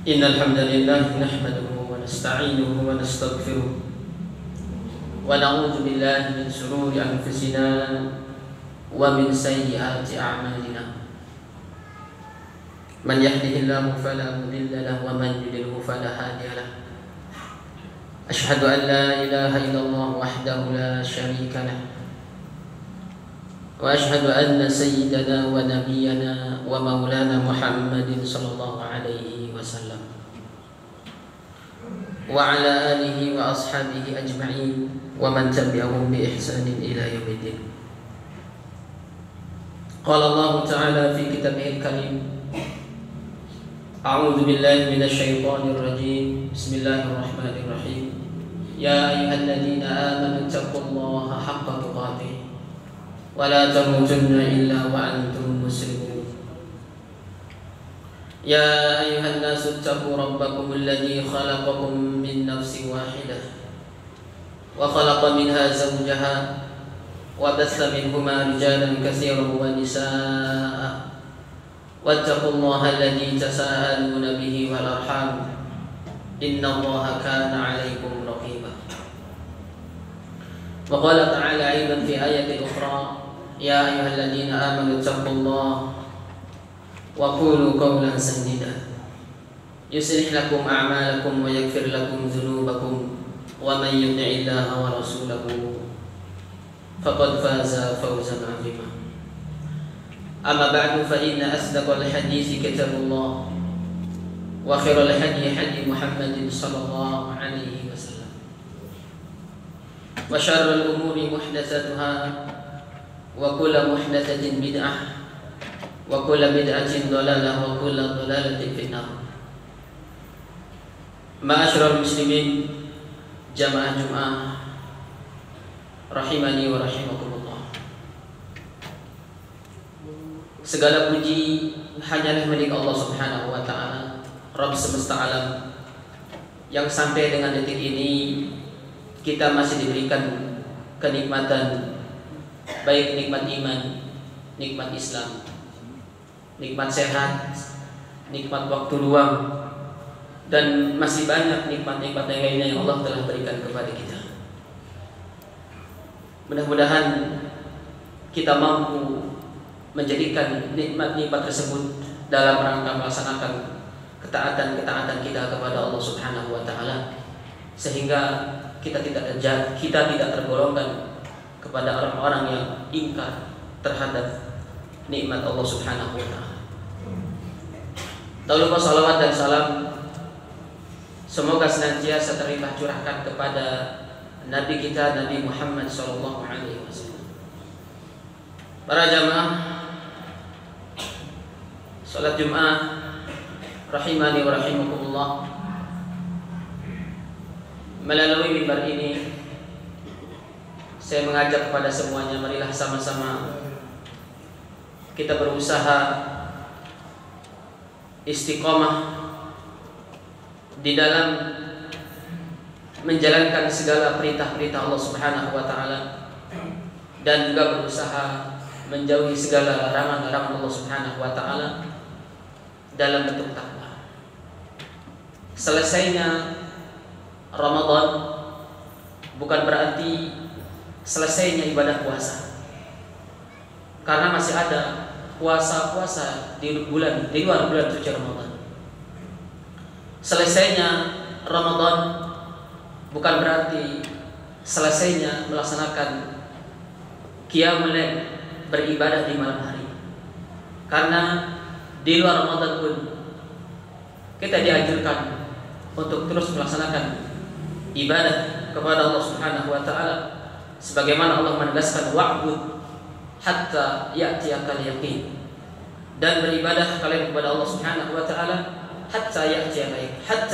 إن الحمد لله نحمده ونستعينه ونستغفره ونعوذ بالله من شرور أنفسنا ومن سيئات أعمالنا من يهده الله فلا مضل له ومن يضلل فلا هادي له أشهد أن لا إله إلا الله وحده لا شريك له وأشهد أن سيدنا ونبينا ومولانا محمد صلى الله عليه وسلم وعلى آله وأصحابه أجمعين ومن تبعهم بإحسان إلى يوم الدين. قال الله تعالى في كتابه الكريم: أعوذ بالله من الشيطان الرجيم بسم الله الرحمن الرحيم يا أيها الذين آمنوا اتقوا الله حق تقاته ولا تموتن إلا وأنتم مسلمون يا أيها الناس اتقوا ربكم الذي خلقكم من نفس واحدة وخلق منها زوجها وبث منهما رجالا كثيرا ونساء واتقوا الله الذي تساءلون به والأرحام إن الله كان عليكم رقيبا. وقال تعالى أيضا في آية أخرى: يا أيها الذين آمنوا اتقوا الله وقولوا قولا سديدا يصلح لكم أعمالكم ويغفر لكم ذنوبكم ومن يطع الله ورسوله فقد فاز فوزا عظيما. أما بعد فإن أصدق الحديث كتاب الله وخير الهدي هدي محمد صلى الله عليه وسلم وشر الأمور محدثاتها وكل محدثة بدعة وكل بدعة ضلالة وكل ضلالة في النار. Ma'asyiral muslimin, jamaah Jumat rahimani wa rahimakumullah. Segala puji hanyalah milik Allah Subhanahu wa taala, Rabb semesta alam, yang sampai dengan detik ini kita masih diberikan kenikmatan, baik nikmat iman, nikmat Islam, nikmat sehat, nikmat waktu luang, dan masih banyak nikmat-nikmat yang lainnya yang Allah telah berikan kepada kita. Mudah-mudahan kita mampu menjadikan nikmat-nikmat tersebut dalam rangka melaksanakan ketaatan-ketaatan kita kepada Allah Subhanahu wa taala, sehingga kita tidak tergolongkan kepada orang-orang yang ingkar terhadap nikmat Allah Subhanahu wa taala. Tak lupa salawat dan salam semoga senantiasa terlimpah curahkan kepada Nabi kita, Nabi Muhammad sallallahu alaihi wasallam. Para jamaah salat Jumat rahimani wa rahimakumullah, melalui mimbar ini saya mengajak kepada semuanya, marilah sama-sama kita berusaha istiqomah di dalam menjalankan segala perintah-perintah Allah Subhanahu wa taala, dan juga berusaha menjauhi segala larangan-larangan Allah Subhanahu wa taala dalam bentuk takwa. Selesainya Ramadan bukan berarti selesainya ibadah puasa, karena masih ada puasa-puasa di luar bulan suci Ramadan. Selesainya Ramadan bukan berarti selesainya melaksanakan qiyamul lail, beribadah di malam hari, karena di luar Ramadan pun kita dianjurkan untuk terus melaksanakan ibadah kepada Allah Subhanahu wa taala, sebagaimana Allah menegaskan wa'bud hatta ya'tiyakal yaqin, dan beribadah kalian kepada Allah Subhanahu wa taala hatta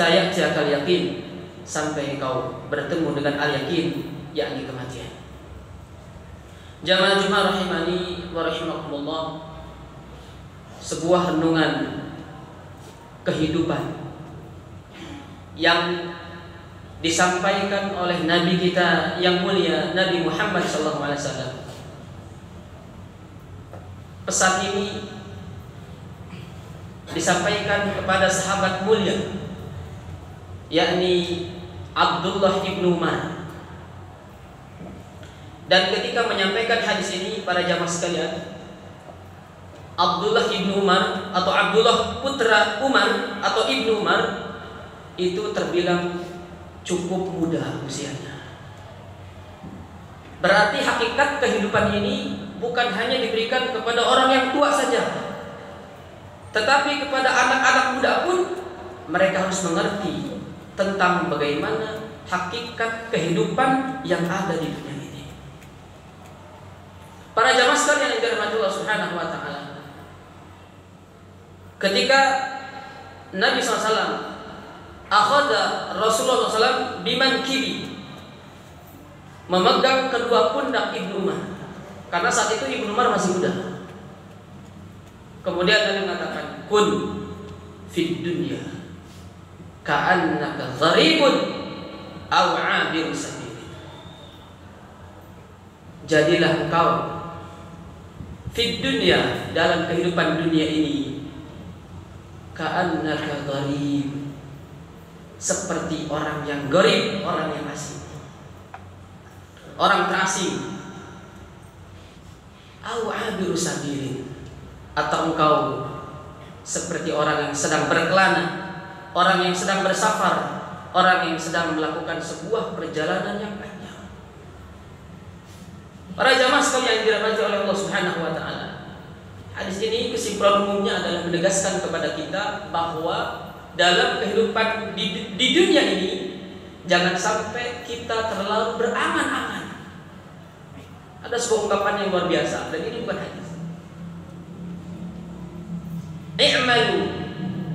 ya'tiyakal yaqin, sampai kau bertemu dengan al-yaqin, yakni kematian. Jamaah Jumat rahimani wa rahimakumullah, sebuah renungan kehidupan yang disampaikan oleh Nabi kita yang mulia, Nabi Muhammad SAW. Pesan ini disampaikan kepada sahabat mulia, yakni Abdullah ibnu Umar. Dan ketika menyampaikan hadis ini, para jamaah sekalian, Abdullah ibnu Umar atau Abdullah putra Umar atau ibnu Umar itu terbilang cukup muda usianya. Berarti hakikat kehidupan ini bukan hanya diberikan kepada orang yang tua saja, tetapi kepada anak-anak muda pun mereka harus mengerti tentang bagaimana hakikat kehidupan yang ada di dunia ini. Para jamaah sekalian yang dirahmati Allah Subhanahu wa taala, ketika Nabi SAW akhadha Rasulullah SAW bimankibi, memegang kedua pundak Ibnu Umar, karena saat itu Ibnu Umar masih muda. Kemudian Nabi mengatakan, kun fid dunya ka'annaka gharibun aw 'abir sabil. Jadilah engkau fid dunya, dalam kehidupan dunia ini, ka'annaka gharib, seperti orang yang gharib, orang yang asing, orang terasing. Au abiru sabilin, atau engkau seperti orang yang sedang berkelana, orang yang sedang bersafar, orang yang sedang melakukan sebuah perjalanan yang panjang. Para jamaah sekalian yang dirahmati oleh Allah Subhanahu wa taala, hadis ini kesimpulan umumnya adalah menegaskan kepada kita bahwa dalam kehidupan di dunia ini jangan sampai kita terlalu berangan-angan. Ada sebuah ungkapan yang luar biasa, dan ini bukan hadis.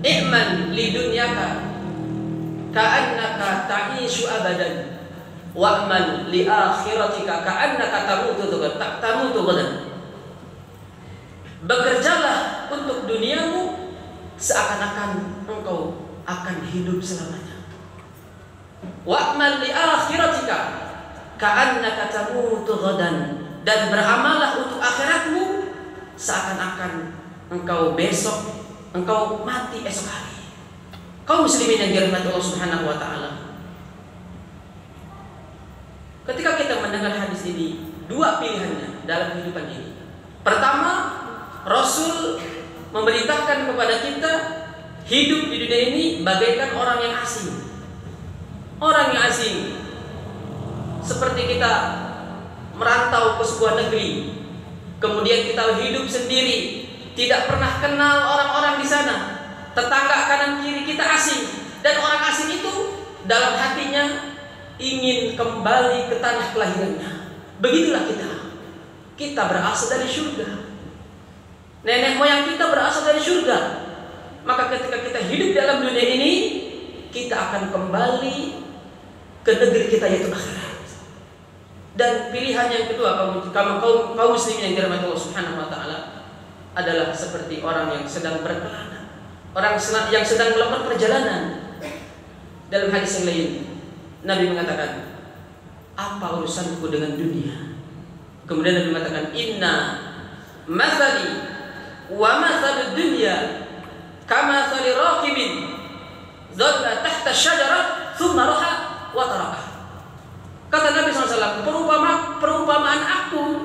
I'mal li dunyaka ka'annaka ta'ishu abadan, wa'mal li akhiratika ka'annaka tamutu ghadan. Bekerjalah untuk duniamu seakan-akan engkau akan hidup selamanya. Wa'mal li akhiratika ka'annaka tamutu ghadan, dan beramallah untuk akhiratmu seakan-akan engkau besok, engkau mati esok hari. Kaum muslimin yang dirahmati Allah Subhanahu wa taala, ketika kita mendengar hadis ini, dua pilihannya dalam kehidupan ini. Pertama, Rasul memerintahkan kepada kita hidup di dunia ini bagaikan orang yang asing. Orang yang asing, seperti kita merantau ke sebuah negeri, kemudian kita hidup sendiri, tidak pernah kenal orang-orang di sana, tetangga kanan kiri kita asing, dan orang asing itu dalam hatinya ingin kembali ke tanah kelahirannya. Begitulah kita berasal dari surga, nenek moyang kita berasal dari surga. Maka ketika kita hidup dalam dunia ini, kita akan kembali ke negeri kita, yaitu akhirat. Dan pilihan yang kedua, kaum muslimin yang dirahmati Allah Subhanahu wa taala, adalah seperti orang yang sedang berkelana, orang yang sedang melakukan perjalanan. Dalam hadis yang lain, Nabi mengatakan, apa urusanku dengan dunia? Kemudian Nabi mengatakan, inna mathali wa mathalud dunya kama mathali raqibin dhalla tahta syajarah thumma raha wa tarakah. Kata Nabi SAW, perumpamaan aku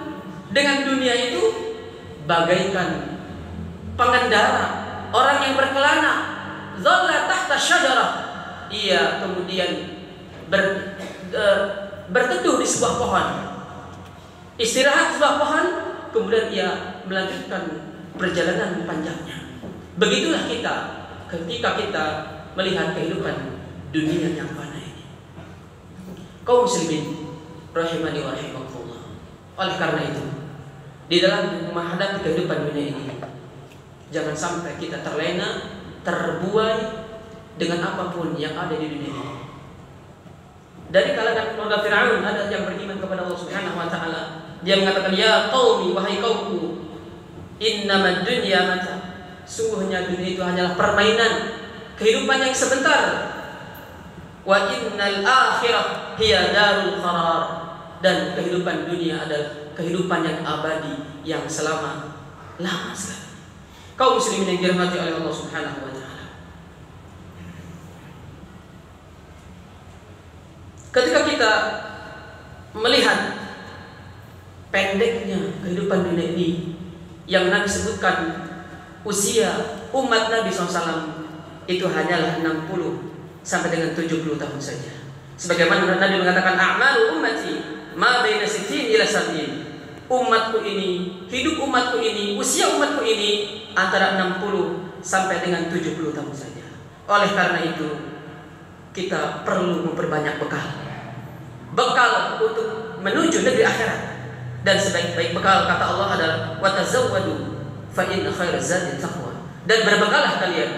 dengan dunia itu bagaikan pengendara, orang yang berkelana, dhalla tahta syajarah, ia kemudian berteduh di sebuah pohon, istirahat di sebuah pohon, kemudian ia melanjutkan perjalanan panjangnya. Begitulah kita ketika kita melihat kehidupan dunia yang fana ini. Kaum muslimin rahimani wa rahimakumullah. Oleh karena itu, di dalam menghadapi kehidupan dunia ini, jangan sampai kita terlena, terbuai dengan apapun yang ada di dunia ini. Dari kalangan keluarga Fir'aun ada yang beriman kepada Allah Subhanahu wa taala. Dia mengatakan, ya qaumi, wahai kaumku, innamad dunya mata. Sungguhnya dunia itu hanyalah permainan, kehidupan yang sebentar. Wa innal akhirah hiya darul qarar. Dan kehidupan dunia adalah kehidupan yang abadi, yang selama lama sekali. Kaum muslimin yang dirahmati oleh Allah Subhanahu wa taala. Ketika kita melihat pendeknya kehidupan dunia ini yang Nabi sebutkan, usia umat Nabi SAW itu hanyalah 60 sampai dengan 70 tahun saja. Sebagaimana Nabi mengatakan, a'malu ummati ma baina sittin ila sab'in. Umatku ini, hidup umatku ini, usia umatku ini antara 60 sampai dengan 70 tahun saja. Oleh karena itu, kita perlu memperbanyak bekal. Bekal untuk menuju negeri akhirat. Dan sebaik-baik bekal, kata Allah, adalah wa tazawwadu fa inna khairaz zadi taqwa. Dan berbekalah kalian,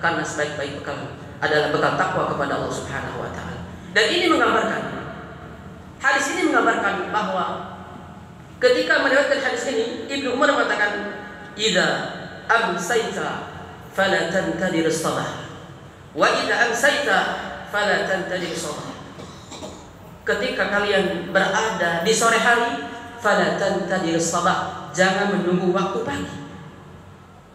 karena sebaik-baik bekal adalah bekal takwa kepada Allah Subhanahu wa taala. Dan ini menggambarkan, hadis ini menggambarkan bahwa ketika meriwayatkan hadis ini, Ibnu Umar mengatakan, "Idza amsayta fala tantadir as-sabah, wa idza amsayta fala tantadir as-sabah." Ketika kalian berada di sore hari, fala tantadir as-sabah, jangan menunggu waktu pagi.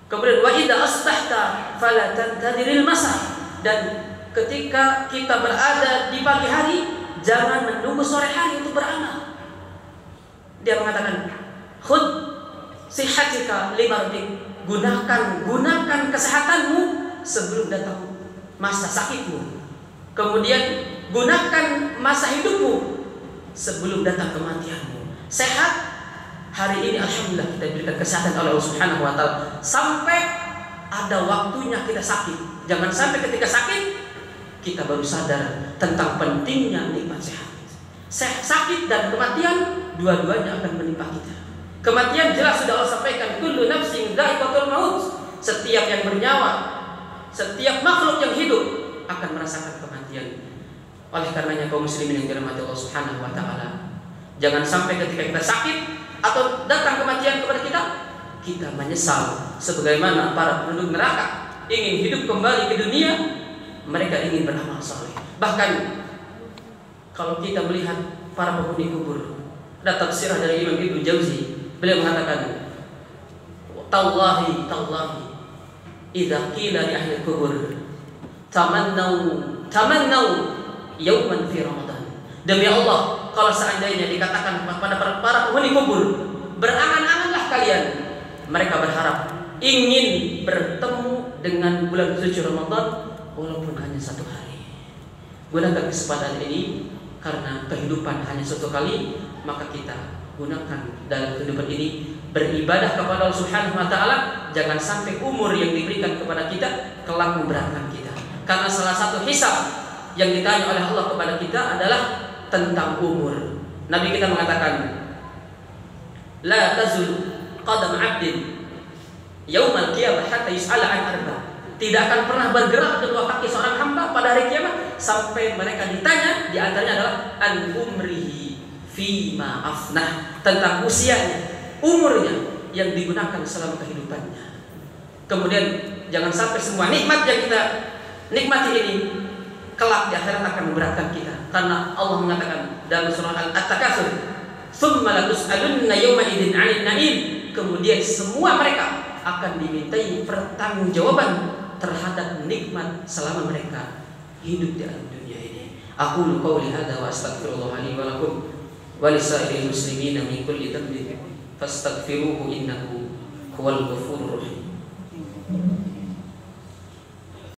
Kemudian wa idza asbahta fala tantadir al-masa, dan ketika kita berada di pagi hari, jangan menunggu sore hari untuk beramal. Dia mengatakan, khud sihatika limardik, gunakan kesehatanmu sebelum datang masa sakitmu. Kemudian gunakan masa hidupmu sebelum datang kematianmu. Sehat hari ini, alhamdulillah, kita diberikan kesehatan oleh Allah Subhanahu wa taala, sampai ada waktunya kita sakit. Jangan sampai ketika sakit kita baru sadar tentang pentingnya nikmat sehat. Sakit dan kematian dua-duanya akan menimpa kita. Kematian jelas sudah Allah sampaikan, kullu nafsin dha'iqatul maut. Setiap yang bernyawa, setiap makhluk yang hidup akan merasakan kematian. Oleh karenanya kaum muslimin yang dirahmati Allah Subhanahu wa taala, jangan sampai ketika kita sakit atau datang kematian kepada kita menyesal sebagaimana para penduduk neraka ingin hidup kembali ke dunia, mereka ingin beramal saleh. Bahkan kalau kita melihat para penghuni kubur, ada tafsirah dari Imam Ibnu Jauzi, beliau mengatakan, tallahi idza qila li ahli kubur tamannau yauman fi Ramadan. Demi Allah, kalau seandainya dikatakan kepada para penghuni kubur, berangan-anganlah kalian, mereka berharap ingin bertemu dengan bulan suci Ramadan walaupun hanya satu hari. Gunakan kesempatan ini, karena kehidupan hanya satu kali, maka kita gunakan dalam kehidupan ini beribadah kepada Allah Subhanahu wa taala. Jangan sampai umur yang diberikan kepada kita kelak memberatkan kita. Karena salah satu hisab yang ditanya oleh Allah kepada kita adalah tentang umur. Nabi kita mengatakan, la tazul qadam 'abdin yaumal qiyamah hatta yus'ala an arba. Tidak akan pernah bergerak kedua kaki seorang hamba pada hari kiamat sampai mereka ditanya, di antaranya adalah an umrihi fima afnah, tentang usianya, umurnya yang digunakan selama kehidupannya. Kemudian jangan sampai semua nikmat yang kita nikmati ini kelak di akhirat akan memberatkan kita, karena Allah mengatakan dalam surah At-Takatsur, "Tsumma latus'alunna yawma idzin 'anil na'im." Kemudian semua mereka akan dimintai pertanggungjawaban terhadap nikmat selama mereka hidup di alam dunia ini. Aqulu qouli hadza wa astaghfirullah li wa lakum wa lisairil muslimin min kulli dhanbin fastaghfiruhu innahu huwal ghafurur rahim.